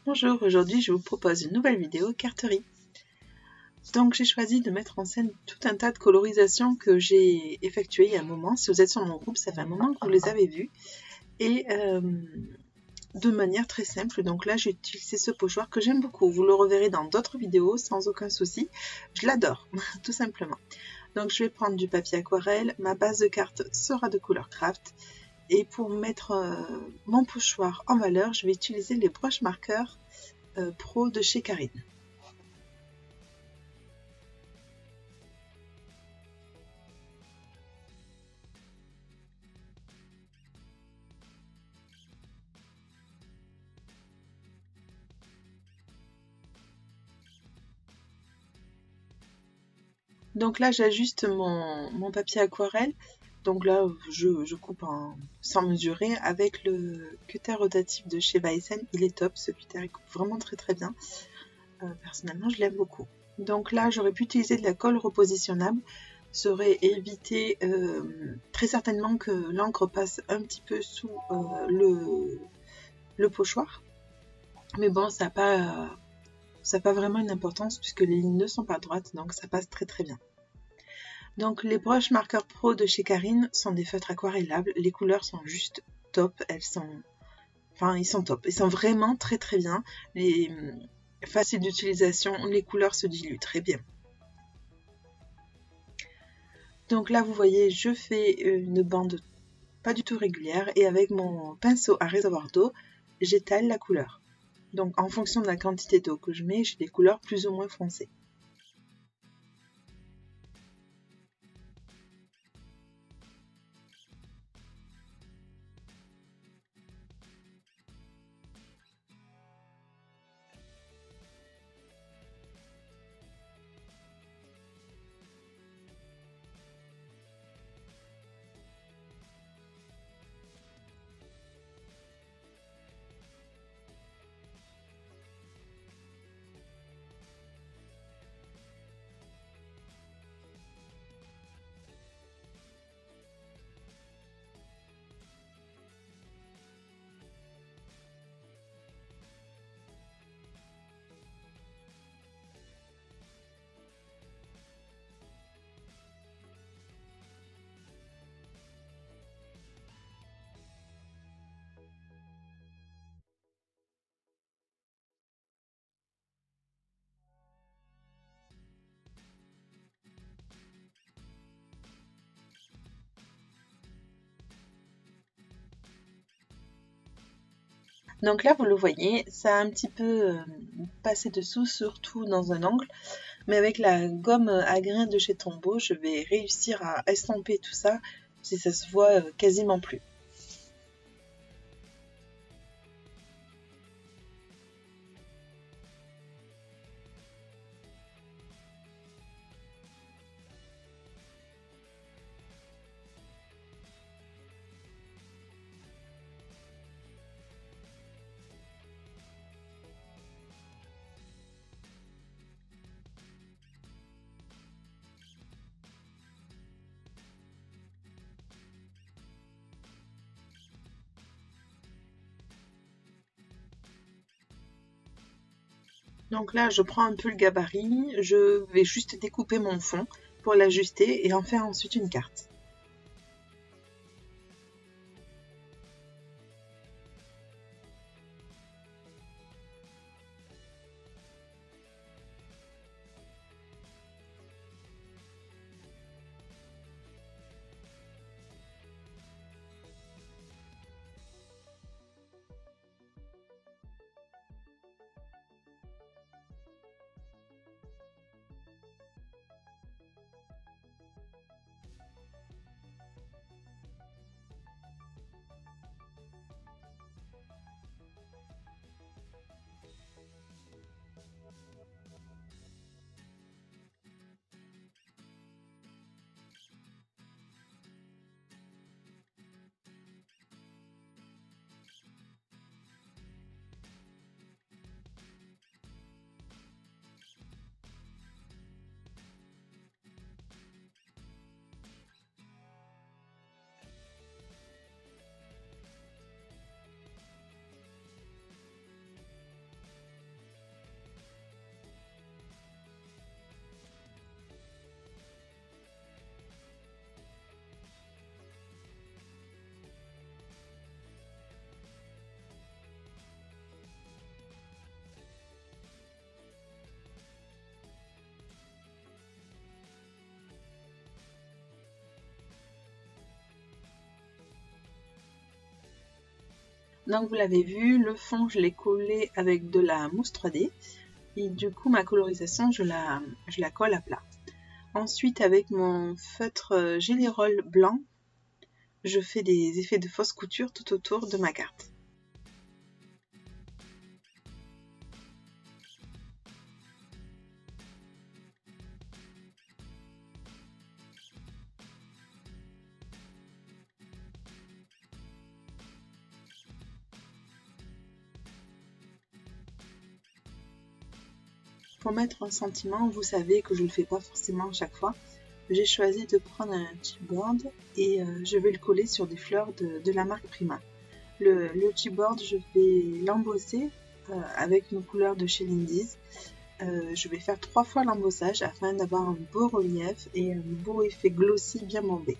Bonjour, aujourd'hui je vous propose une nouvelle vidéo carterie. Donc j'ai choisi de mettre en scène tout un tas de colorisations que j'ai effectuées il y a un moment. Si vous êtes sur mon groupe, ça fait un moment que vous les avez vues. Et de manière très simple, donc là j'ai utilisé ce pochoir que j'aime beaucoup. Vous le reverrez dans d'autres vidéos sans aucun souci. Je l'adore, tout simplement. Donc je vais prendre du papier aquarelle, ma base de cartes sera de couleur craft. Et pour mettre mon pochoir en valeur, je vais utiliser les broches marqueurs Pro de chez Karine. Donc là j'ajuste mon papier aquarelle. Donc là je coupe sans mesurer avec le cutter rotatif de chez Weissen. Il est top, ce cutter il coupe vraiment très bien. Personnellement je l'aime beaucoup. Donc là j'aurais pu utiliser de la colle repositionnable. Ça aurait évité très certainement que l'encre passe un petit peu sous le pochoir. Mais bon, ça n'a pas vraiment une importance puisque les lignes ne sont pas droites, donc ça passe très bien. Donc les broches marqueurs Pro de chez Karine sont des feutres aquarellables. Les couleurs sont juste top. Ils sont top. Ils sont vraiment très bien. Faciles d'utilisation, les couleurs se diluent très bien. Donc là, vous voyez, je fais une bande pas du tout régulière et avec mon pinceau à réservoir d'eau, j'étale la couleur. Donc en fonction de la quantité d'eau que je mets, j'ai des couleurs plus ou moins foncées. Donc là, vous le voyez, ça a un petit peu passé dessous, surtout dans un angle. Mais avec la gomme à grains de chez Tombow, je vais réussir à estomper tout ça, si ça se voit quasiment plus. Donc là, je prends un peu le gabarit, je vais juste découper mon fond pour l'ajuster et en faire ensuite une carte. Donc vous l'avez vu, le fond je l'ai collé avec de la mousse 3D et du coup ma colorisation je la colle à plat. Ensuite avec mon feutre Gelly Roll blanc, je fais des effets de fausse couture tout autour de ma carte. Pour mettre un sentiment, vous savez que je ne le fais pas forcément chaque fois. J'ai choisi de prendre un chipboard et je vais le coller sur des fleurs de la marque Prima. Le chipboard, je vais l'embosser avec une couleur de chez Lindy's. Je vais faire 3 fois l'embossage afin d'avoir un beau relief et un beau effet glossy bien bombé.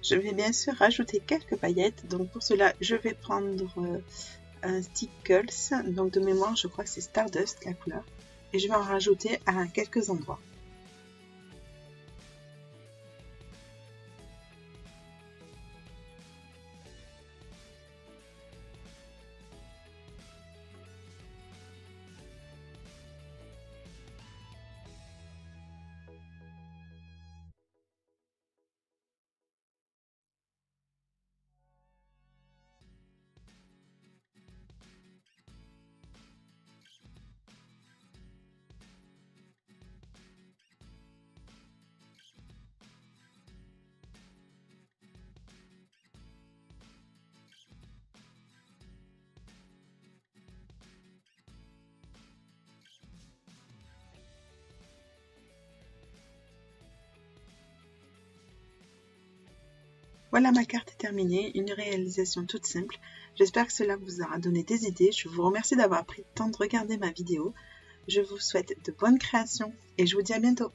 Je vais bien sûr rajouter quelques paillettes, donc pour cela je vais prendre un Stickles, donc de mémoire je crois que c'est Stardust la couleur, et je vais en rajouter à quelques endroits. Voilà, ma carte est terminée, une réalisation toute simple. J'espère que cela vous aura donné des idées. Je vous remercie d'avoir pris le temps de regarder ma vidéo. Je vous souhaite de bonnes créations et je vous dis à bientôt.